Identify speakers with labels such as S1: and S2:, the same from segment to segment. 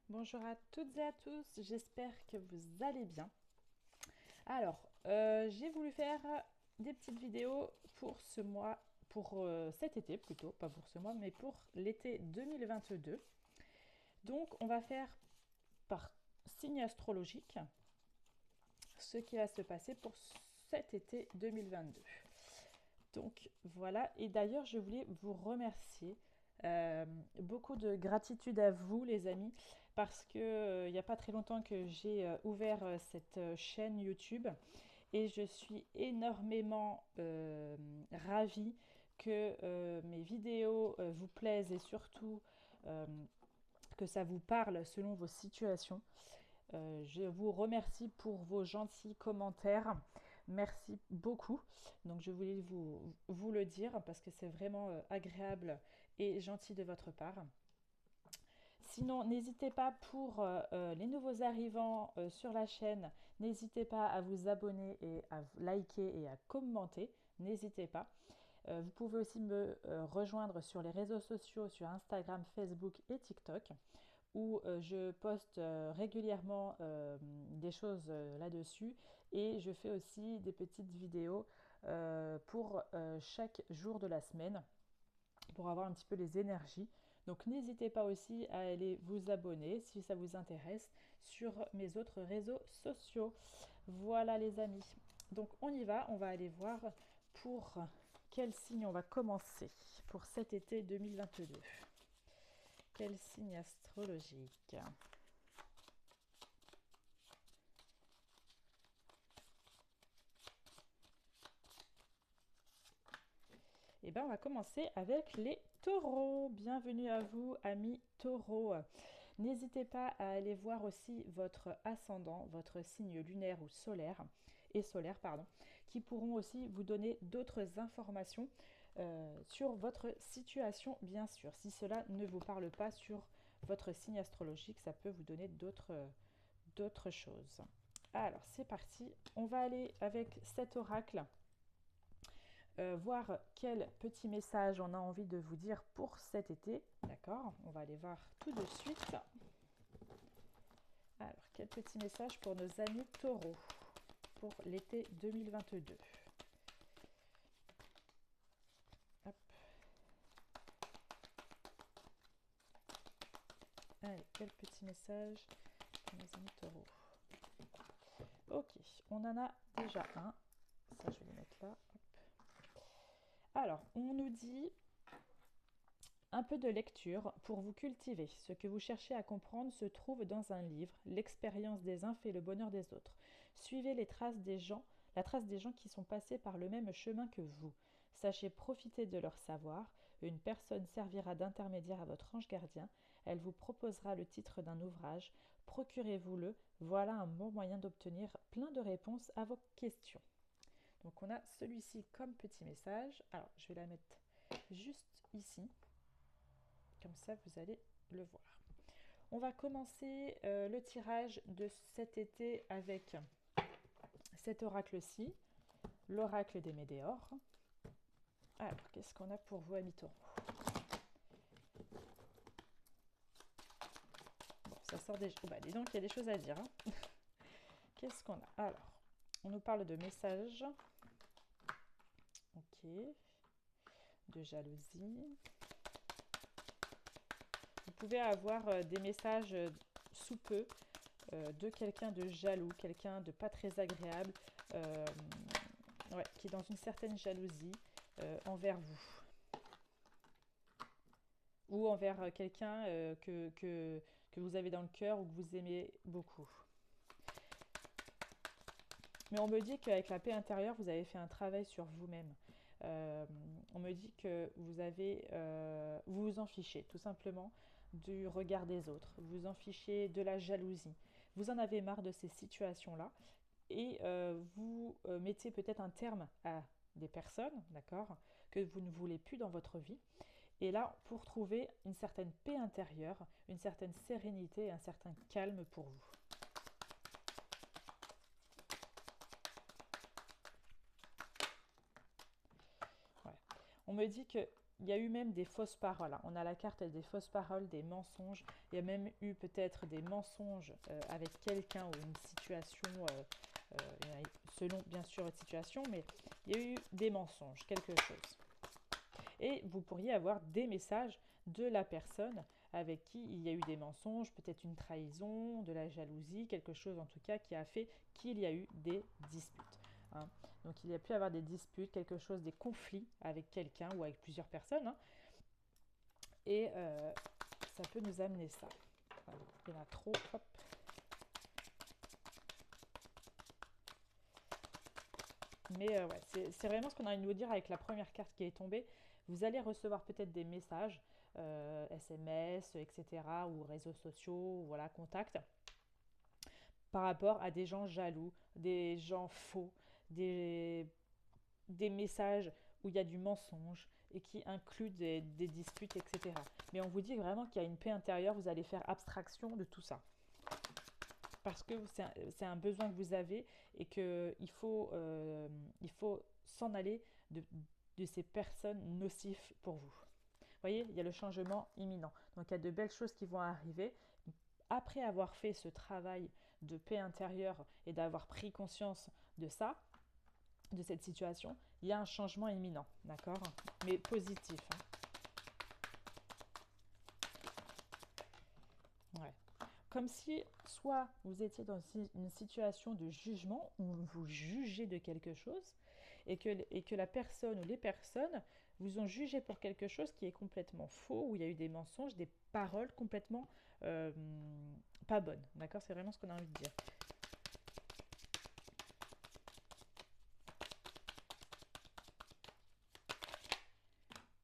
S1: Bonjour à toutes et à tous, j'espère que vous allez bien. Alors, j'ai voulu faire des petites vidéos pour ce mois, pour cet été plutôt, pas pour ce mois, mais pour l'été 2022. Donc, on va faire par signe astrologique ce qui va se passer pour cet été 2022. Donc voilà, et d'ailleurs je voulais vous remercier. Beaucoup de gratitude à vous les amis parce que il n'y a pas très longtemps que j'ai ouvert cette chaîne YouTube et je suis énormément ravie que mes vidéos vous plaisent et surtout euh, que ça vous parle selon vos situations. Je vous remercie pour vos gentils commentaires. Merci beaucoup. Donc je voulais vous le dire parce que c'est vraiment agréable et gentil de votre part. Sinon, n'hésitez pas pour les nouveaux arrivants sur la chaîne, n'hésitez pas à vous abonner et à liker et à commenter. N'hésitez pas. Vous pouvez aussi me rejoindre sur les réseaux sociaux, sur Instagram, Facebook et TikTok où je poste régulièrement des choses là-dessus et je fais aussi des petites vidéos pour chaque jour de la semaine pour avoir un petit peu les énergies. Donc n'hésitez pas aussi à aller vous abonner si ça vous intéresse sur mes autres réseaux sociaux. Voilà les amis. Donc on y va, on va aller voir pour quel signe on va commencer pour cet été 2022. Quel signe astrologique? Eh bien, on va commencer avec les taureaux. Bienvenue à vous, amis taureaux. N'hésitez pas à aller voir aussi votre ascendant, votre signe lunaire ou solaire, et solaire, pardon, qui pourront aussi vous donner d'autres informations sur votre situation, bien sûr. Si cela ne vous parle pas sur votre signe astrologique, ça peut vous donner d'autres choses. Alors, c'est parti. On va aller avec cet oracle voir quel petit message on a envie de vous dire pour cet été. D'accord? On va aller voir tout de suite. Alors, quel petit message pour nos amis taureaux pour l'été 2022. Hop. Allez, quel petit message pour nos amis taureaux. Ok, on en a déjà un. Ça, je vais le mettre là. Hop. Alors, on nous dit un peu de lecture pour vous cultiver. Ce que vous cherchez à comprendre se trouve dans un livre. L'expérience des uns fait le bonheur des autres. Suivez les traces des gens, la trace des gens qui sont passés par le même chemin que vous. Sachez profiter de leur savoir. Une personne servira d'intermédiaire à votre ange gardien. Elle vous proposera le titre d'un ouvrage. Procurez-vous-le. Voilà un bon moyen d'obtenir plein de réponses à vos questions. Donc on a celui-ci comme petit message. Alors je vais la mettre juste ici. Comme ça, vous allez le voir. On va commencer le tirage de cet été avec cet oracle-ci, l'oracle des Médéors. Alors, qu'est-ce qu'on a pour vous, amis taureaux? Bon, ça sort déjà. Oh, bah, dis donc, il y a des choses à dire. Hein. Qu'est-ce qu'on a? Alors, on nous parle de messages. Ok. De jalousie. Vous pouvez avoir des messages sous peu de quelqu'un de jaloux, quelqu'un de pas très agréable, ouais, qui est dans une certaine jalousie envers vous. Ou envers quelqu'un que vous avez dans le cœur ou que vous aimez beaucoup. Mais on me dit qu'avec la paix intérieure, vous avez fait un travail sur vous-même. On me dit que vous vous en fichez tout simplement du regard des autres, vous vous en fichez de la jalousie. Vous en avez marre de ces situations-là et vous mettez peut-être un terme à des personnes, d'accord, que vous ne voulez plus dans votre vie. Et là, pour trouver une certaine paix intérieure, une certaine sérénité et un certain calme pour vous. Voilà. On me dit que il y a eu même des fausses paroles, hein. On a la carte des fausses paroles, des mensonges. Il y a même eu peut-être des mensonges avec quelqu'un ou une situation, selon bien sûr votre situation, mais il y a eu des mensonges, quelque chose. Et vous pourriez avoir des messages de la personne avec qui il y a eu des mensonges, peut-être une trahison, de la jalousie, quelque chose en tout cas qui a fait qu'il y a eu des disputes, hein. Donc il y a pu avoir des disputes, quelque chose, des conflits avec quelqu'un ou avec plusieurs personnes, hein. Et ça peut nous amener ça. Voilà, il y en a trop. Hop. Mais ouais, c'est vraiment ce qu'on a envie de vous dire avec la première carte qui est tombée. Vous allez recevoir peut-être des messages, SMS, etc., ou réseaux sociaux, voilà, contacts, par rapport à des gens jaloux, des gens faux, des, des messages où il y a du mensonge et qui incluent des disputes, etc. Mais on vous dit vraiment qu'il y a une paix intérieure, vous allez faire abstraction de tout ça. Parce que c'est un besoin que vous avez et il faut s'en aller de ces personnes nocives pour vous. Vous voyez, il y a le changement imminent. Donc il y a de belles choses qui vont arriver. Après avoir fait ce travail de paix intérieure et d'avoir pris conscience de ça, de cette situation, il y a un changement imminent, d'accord? Mais positif, hein. Ouais. Comme si soit vous étiez dans une situation de jugement où vous jugez de quelque chose et que la personne ou les personnes vous ont jugé pour quelque chose qui est complètement faux, où il y a eu des mensonges, des paroles complètement euh, pas bonnes. D'accord? C'est vraiment ce qu'on a envie de dire.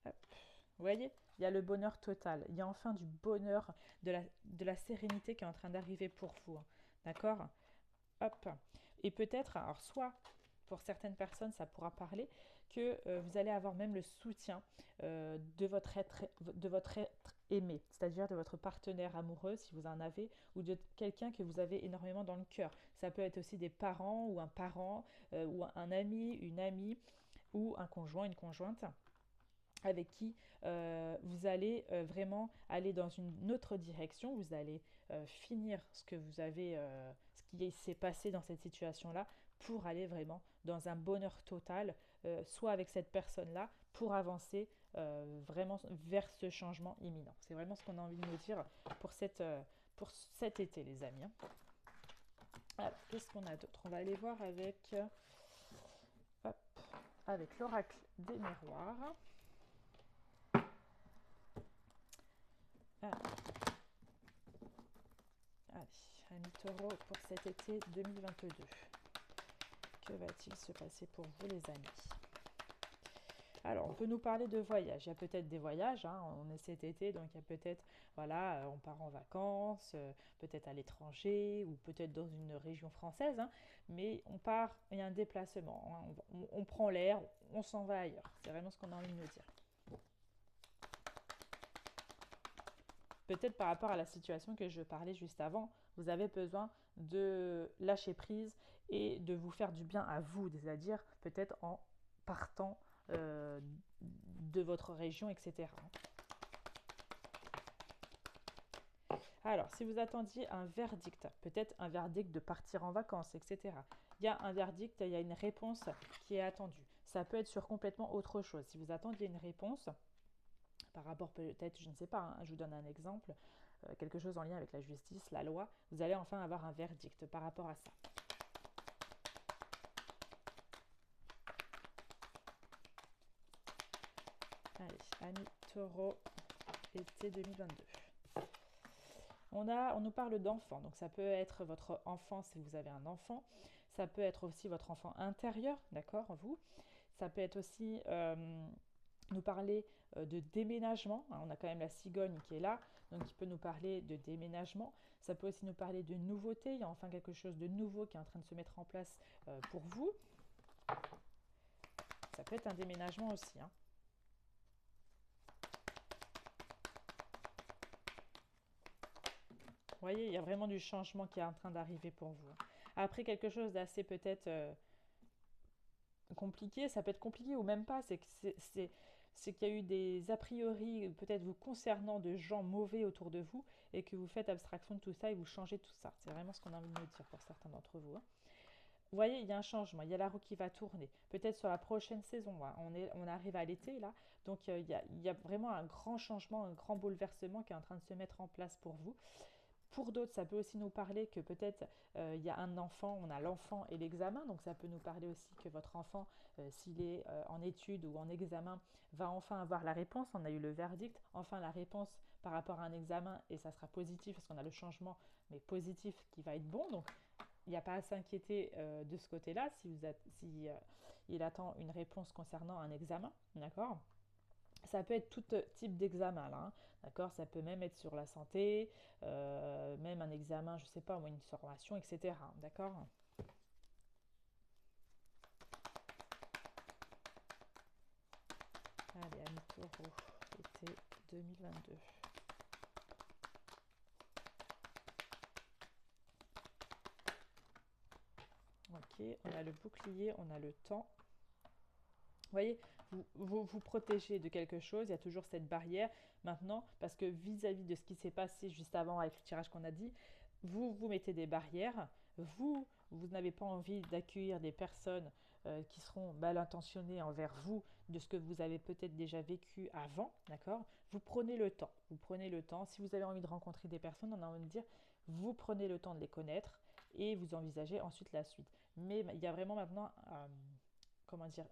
S1: Hop. Vous voyez, il y a le bonheur total. Il y a enfin du bonheur, de la sérénité qui est en train d'arriver pour vous, hein. D'accord? Hop. Et peut-être, alors soit pour certaines personnes, ça pourra parler, que vous allez avoir même le soutien de votre être aimé, c'est-à-dire de votre partenaire amoureux, si vous en avez, ou de quelqu'un que vous avez énormément dans le cœur. Ça peut être aussi des parent, ou un ami, une amie, ou un conjoint, une conjointe avec qui vous allez vraiment aller dans une autre direction, vous allez finir ce que vous avez, ce qui s'est passé dans cette situation-là pour aller vraiment dans un bonheur total, soit avec cette personne-là, pour avancer vraiment vers ce changement imminent. C'est vraiment ce qu'on a envie de nous dire pour cet été, les amis, hein. Alors, qu'est-ce qu'on a d'autre? On va aller voir hop, avec l'oracle des miroirs. Ah. Allez, amis taureaux, pour cet été 2022. Que va-t-il se passer pour vous, les amis? Alors, on peut nous parler de voyage. Il y a peut-être des voyages, hein, on est cet été, donc il y a peut-être, voilà, on part en vacances, peut-être à l'étranger ou peut-être dans une région française, hein, mais on part, il y a un déplacement, hein, on prend l'air, on s'en va ailleurs. C'est vraiment ce qu'on a envie de nous dire. Peut-être par rapport à la situation que je parlais juste avant, vous avez besoin de lâcher prise et de vous faire du bien à vous, c'est-à-dire peut-être en partant de votre région, etc. Alors, si vous attendiez un verdict, peut-être un verdict de partir en vacances, etc. Il y a un verdict, il y a une réponse qui est attendue. Ça peut être sur complètement autre chose. Si vous attendiez une réponse, par rapport peut-être, je ne sais pas, hein, je vous donne un exemple, quelque chose en lien avec la justice, la loi, vous allez enfin avoir un verdict par rapport à ça. Allez, amis taureau, été 2022. On nous parle d'enfant, donc ça peut être votre enfant si vous avez un enfant, ça peut être aussi votre enfant intérieur, d'accord, vous. Ça peut être aussi nous parler de déménagement, hein, on a quand même la cigogne qui est là, donc il peut nous parler de déménagement. Ça peut aussi nous parler de nouveauté, il y a enfin quelque chose de nouveau qui est en train de se mettre en place pour vous. Ça peut être un déménagement aussi, hein. Vous voyez, il y a vraiment du changement qui est en train d'arriver pour vous. Après, quelque chose d'assez peut-être compliqué, ça peut être compliqué ou même pas, c'est qu'il y a eu des a priori, peut-être vous concernant, de gens mauvais autour de vous et que vous faites abstraction de tout ça et vous changez tout ça. C'est vraiment ce qu'on a envie de me dire pour certains d'entre vous, hein. Vous voyez, il y a un changement, il y a la roue qui va tourner. Peut-être sur la prochaine saison, hein. On arrive à l'été là, donc il y a vraiment un grand changement, un grand bouleversement qui est en train de se mettre en place pour vous. Pour d'autres, ça peut aussi nous parler que peut-être il y a un enfant, on a l'enfant et l'examen, donc ça peut nous parler aussi que votre enfant, s'il est en études ou en examen, va enfin avoir la réponse. On a eu le verdict, enfin la réponse par rapport à un examen et ça sera positif parce qu'on a le changement, mais positif qui va être bon. Donc il n'y a pas à s'inquiéter de ce côté-là si il attend une réponse concernant un examen, d'accord? Ça peut être tout type d'examen là, hein, d'accord? Ça peut même être sur la santé, même un examen, je sais pas, moi, une formation, etc. D'accord? Allez, amis taureau, été 2022. Ok, on a le bouclier, on a le temps. Vous voyez, vous protégez de quelque chose, il y a toujours cette barrière. Maintenant, parce que vis-à-vis de ce qui s'est passé juste avant avec le tirage qu'on a dit, vous mettez des barrières, vous n'avez pas envie d'accueillir des personnes qui seront mal intentionnées envers vous de ce que vous avez peut-être déjà vécu avant, d'accord? Vous prenez le temps, vous prenez le temps. Si vous avez envie de rencontrer des personnes, on a envie de dire, vous prenez le temps de les connaître et vous envisagez ensuite la suite. Mais il y a vraiment maintenant, comment dire,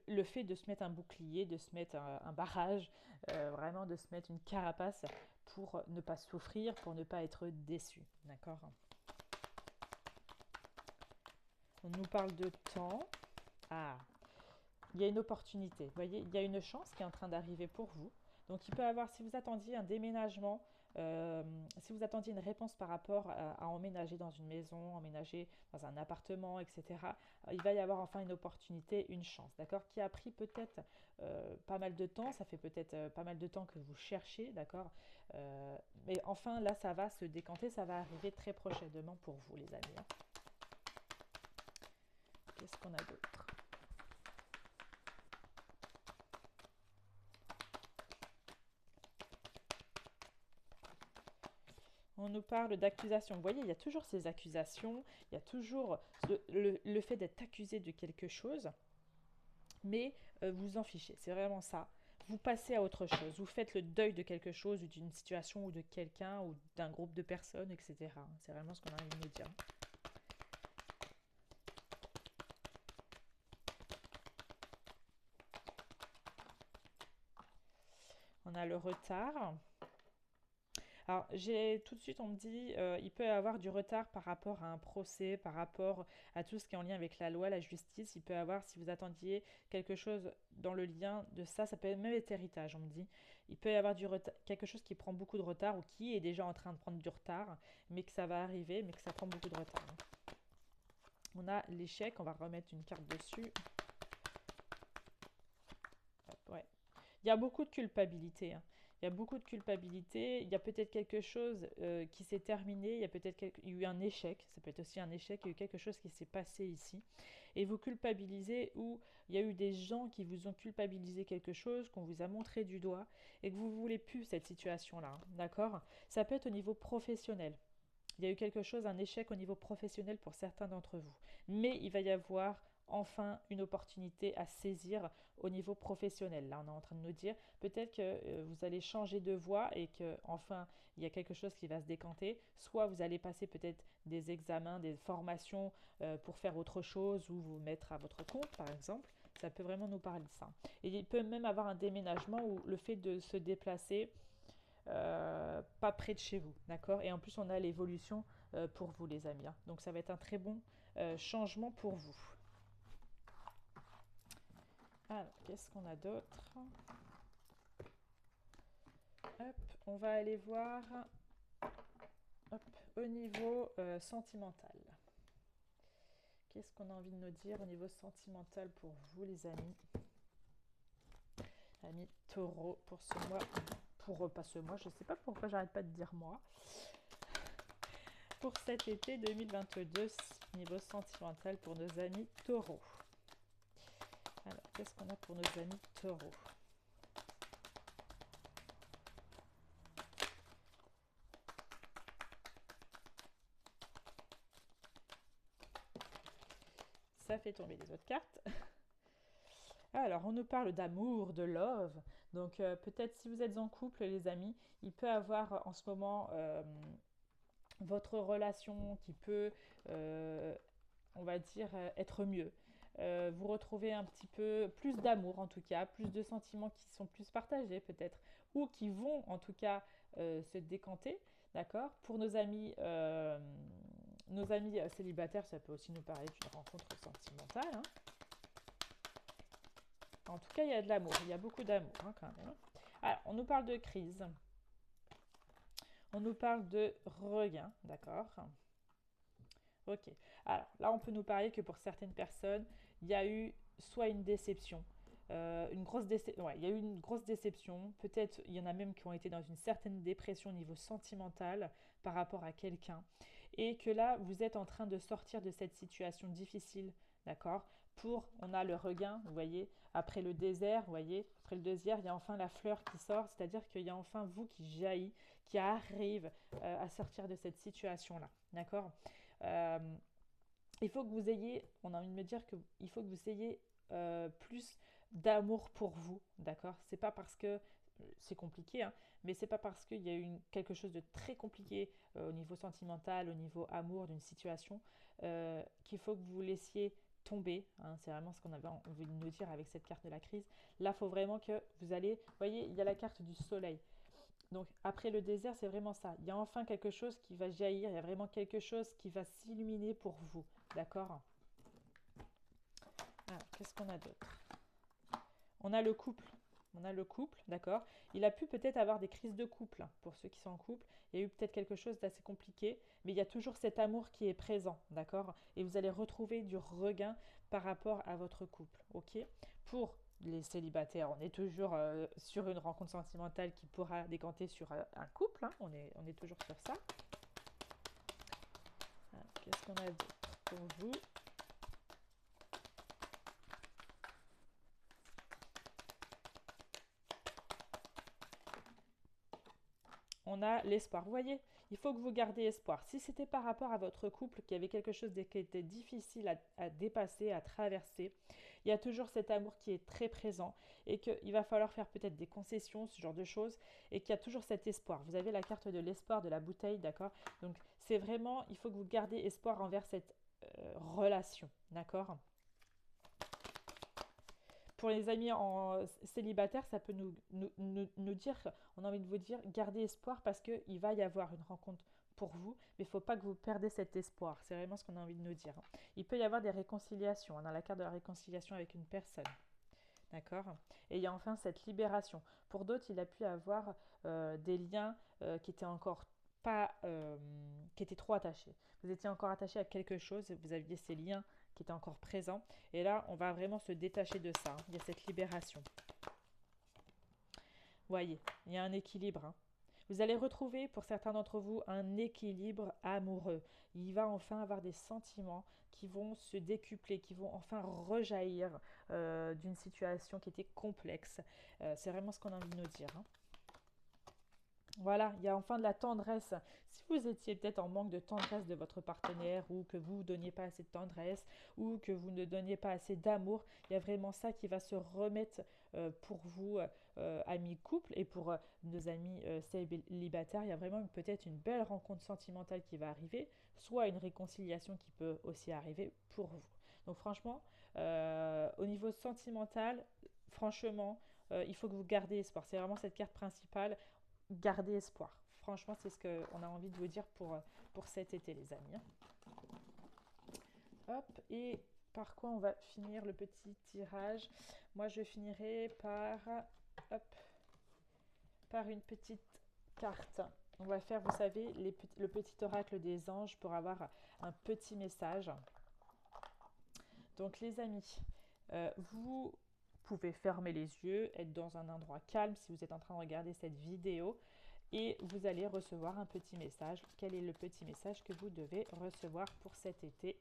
S1: le fait de se mettre un bouclier, de se mettre un barrage, vraiment de se mettre une carapace pour ne pas souffrir, pour ne pas être déçu. D'accord? On nous parle de temps. Ah, il y a une opportunité. Vous voyez, il y a une chance qui est en train d'arriver pour vous. Donc, il peut y avoir, si vous attendiez un déménagement, si vous attendiez une réponse par rapport à emménager dans une maison, emménager dans un appartement, etc., il va y avoir enfin une opportunité, une chance, d'accord, qui a pris peut-être pas mal de temps, ça fait peut-être pas mal de temps que vous cherchez, d'accord, mais enfin là, ça va se décanter, ça va arriver très prochainement pour vous, les amis, hein. Qu'est-ce qu'on a d'autre? On nous parle d'accusations. Vous voyez, il y a toujours ces accusations, il y a toujours le fait d'être accusé de quelque chose, mais vous en fichez. C'est vraiment ça. Vous passez à autre chose. Vous faites le deuil de quelque chose, ou d'une situation, ou de quelqu'un, ou d'un groupe de personnes, etc. C'est vraiment ce qu'on a envie de nous dire. On a le retard. Alors, tout de suite, on me dit, il peut y avoir du retard par rapport à un procès, par rapport à tout ce qui est en lien avec la loi, la justice. Il peut y avoir, si vous attendiez quelque chose dans le lien de ça, ça peut même être héritage, on me dit. Il peut y avoir quelque chose qui prend beaucoup de retard ou qui est déjà en train de prendre du retard, mais que ça va arriver, mais que ça prend beaucoup de retard. On a l'échec, on va remettre une carte dessus. Hop, ouais. Il y a beaucoup de culpabilité, hein. Il y a beaucoup de culpabilité. Il y a peut-être quelque chose qui s'est terminé. Il y a peut-être eu un échec. Ça peut être aussi un échec. Il y a eu quelque chose qui s'est passé ici. Et vous culpabilisez ou il y a eu des gens qui vous ont culpabilisé quelque chose, qu'on vous a montré du doigt et que vous ne voulez plus cette situation-là, hein. D'accord? Ça peut être au niveau professionnel. Il y a eu quelque chose, un échec au niveau professionnel pour certains d'entre vous. Mais il va y avoir enfin une opportunité à saisir au niveau professionnel. Là, on est en train de nous dire peut-être que vous allez changer de voie et que enfin il y a quelque chose qui va se décanter. Soit vous allez passer peut-être des examens, des formations pour faire autre chose ou vous mettre à votre compte, par exemple. Ça peut vraiment nous parler de ça. Et il peut même avoir un déménagement où le fait de se déplacer pas près de chez vous, d'accord? Et en plus, on a l'évolution pour vous, les amis, hein. Donc, ça va être un très bon changement pour vous. Alors, qu'est-ce qu'on a d'autre? Hop, on va aller voir hop, au niveau sentimental. Qu'est-ce qu'on a envie de nous dire au niveau sentimental pour vous, les amis? Amis taureau, pour ce mois. Pour pas ce mois, je sais pas pourquoi j'arrête pas de dire moi. Pour cet été 2022, niveau sentimental pour nos amis taureaux. Alors, qu'est-ce qu'on a pour nos amis taureaux? Ça fait tomber les autres cartes. Alors, on nous parle d'amour, de love. Donc, peut-être si vous êtes en couple, les amis, il peut avoir en ce moment votre relation qui peut, on va dire, être mieux. Vous retrouvez un petit peu plus d'amour en tout cas, plus de sentiments qui sont plus partagés peut-être, ou qui vont en tout cas se décanter, d'accord? Pour nos amis célibataires, ça peut aussi nous parler d'une rencontre sentimentale, hein. En tout cas, il y a de l'amour, il y a beaucoup d'amour hein, quand même. Alors, on nous parle de crise, on nous parle de regain, d'accord? Ok. Alors là, on peut nous parler que pour certaines personnes, il y a eu soit une déception, ouais, il y a eu une grosse déception. Peut-être il y en a même qui ont été dans une certaine dépression au niveau sentimental par rapport à quelqu'un. Et que là, vous êtes en train de sortir de cette situation difficile, d'accord? On a le regain, vous voyez, après le désert, vous voyez, après le désert, il y a enfin la fleur qui sort, c'est-à-dire qu'il y a enfin vous qui jaillit, qui arrive à sortir de cette situation-là, d'accord? Euh, il faut que vous ayez, on a envie de me dire qu'il faut que vous ayez plus d'amour pour vous, d'accord? C'est pas parce que c'est compliqué, hein, mais c'est pas parce qu'il y a eu quelque chose de très compliqué au niveau sentimental, au niveau amour d'une situation, qu'il faut que vous laissiez tomber, hein, c'est vraiment ce qu'on avait envie de nous dire avec cette carte de la crise. Là, il faut vraiment que vous allez, vous voyez, il y a la carte du soleil. Donc après le désert, c'est vraiment ça. Il y a enfin quelque chose qui va jaillir, il y a vraiment quelque chose qui va s'illuminer pour vous. D'accord? Alors, qu'est-ce qu'on a d'autre? On a le couple. On a le couple, d'accord? Il a pu peut-être avoir des crises de couple, hein, pour ceux qui sont en couple. Il y a eu peut-être quelque chose d'assez compliqué, mais il y a toujours cet amour qui est présent, d'accord? Et vous allez retrouver du regain par rapport à votre couple, ok? Pour les célibataires, on est toujours sur une rencontre sentimentale qui pourra décanter sur un couple, hein, on est toujours sur ça. Alors, qu'est-ce qu'on a d'autre pour vous? On a l'espoir. Vous voyez, il faut que vous gardiez espoir. Si c'était par rapport à votre couple, qu'il y avait quelque chose qui était difficile à dépasser, à traverser, il y a toujours cet amour qui est très présent et qu'il va falloir faire peut-être des concessions, ce genre de choses, et qu'il y a toujours cet espoir. Vous avez la carte de l'espoir de la bouteille, d'accord? Donc c'est vraiment, il faut que vous gardiez espoir envers cette relation, d'accord? Pour les amis célibataires, ça peut nous dire, on a envie de vous dire, gardez espoir parce qu'il va y avoir une rencontre pour vous, mais il ne faut pas que vous perdez cet espoir. C'est vraiment ce qu'on a envie de nous dire. Il peut y avoir des réconciliations. On a la carte de la réconciliation avec une personne. D'accord? Et il y a enfin cette libération. Pour d'autres, il a pu avoir des liens qui étaient encore pas, qui étaient trop attachés. Vous étiez encore attaché à quelque chose, vous aviez ces liens qui étaient encore présents. Et là, on va vraiment se détacher de ça, hein. Il y a cette libération. Voyez, il y a un équilibre, hein. Vous allez retrouver pour certains d'entre vous un équilibre amoureux. Il va enfin avoir des sentiments qui vont se décupler, qui vont enfin rejaillir d'une situation qui était complexe. C'est vraiment ce qu'on a envie de nous dire, hein. Voilà, il y a enfin de la tendresse. Si vous étiez peut-être en manque de tendresse de votre partenaire ou que vous ne donniez pas assez de tendresse ou que vous ne donniez pas assez d'amour, il y a vraiment ça qui va se remettre pour vous, amis couple, et pour nos amis célibataires. Il y a vraiment peut-être une belle rencontre sentimentale qui va arriver, soit une réconciliation qui peut aussi arriver pour vous. Donc franchement, au niveau sentimental, franchement, il faut que vous gardiez espoir. C'est vraiment cette carte principale. Gardez espoir. Franchement, c'est ce qu'on a envie de vous dire pour cet été, les amis, hein. Hop, et par quoi on va finir le petit tirage? Moi, je finirai hop, par une petite carte. On va faire, vous savez, le petit oracle des anges pour avoir un petit message. Donc, les amis, vous pouvez fermer les yeux, être dans un endroit calme si vous êtes en train de regarder cette vidéo. Et vous allez recevoir un petit message. Quel est le petit message que vous devez recevoir pour cet été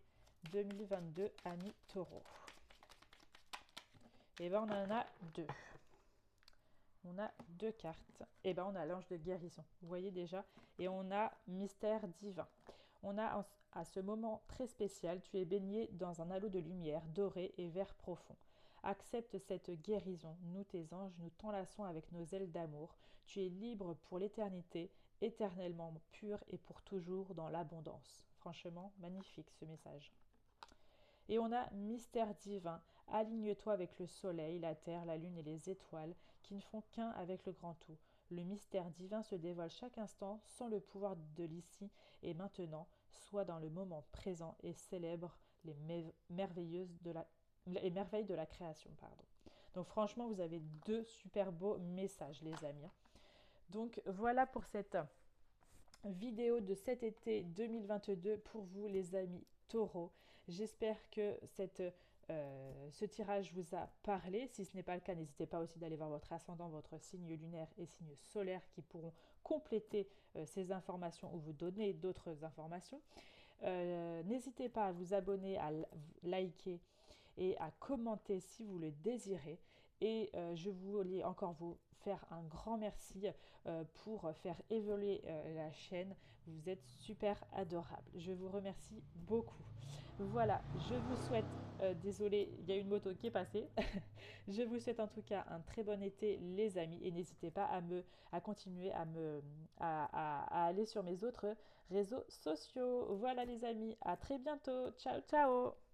S1: 2022, amis taureaux? Et ben on en a deux. On a deux cartes. Et ben on a l'ange de guérison. Vous voyez déjà. Et on a mystère divin. On a à ce moment très spécial, tu es baigné dans un halo de lumière doré et vert profond. Accepte cette guérison. Nous, tes anges, nous t'enlaçons avec nos ailes d'amour. Tu es libre pour l'éternité, éternellement pur et pour toujours dans l'abondance. Franchement, magnifique ce message. Et on a mystère divin. Aligne-toi avec le soleil, la terre, la lune et les étoiles qui ne font qu'un avec le grand tout. Le mystère divin se dévoile chaque instant sans le pouvoir de l'ici et maintenant. Sois dans le moment présent et célèbre les merveilles de la création. Pardon. Donc franchement, vous avez deux super beaux messages, les amis. Donc voilà pour cette vidéo de cet été 2022 pour vous, les amis taureaux. J'espère que ce tirage vous a parlé. Si ce n'est pas le cas, n'hésitez pas aussi d'aller voir votre ascendant, votre signe lunaire et signe solaire qui pourront compléter ces informations ou vous donner d'autres informations. N'hésitez pas à vous abonner, à liker et à commenter si vous le désirez. Et je voulais encore vous faire un grand merci pour faire évoluer la chaîne. Vous êtes super adorables. Je vous remercie beaucoup. Voilà, je vous souhaite, désolé, il y a une moto qui est passée. Je vous souhaite en tout cas un très bon été, les amis. Et n'hésitez pas à continuer à aller sur mes autres réseaux sociaux. Voilà les amis, à très bientôt. Ciao, ciao.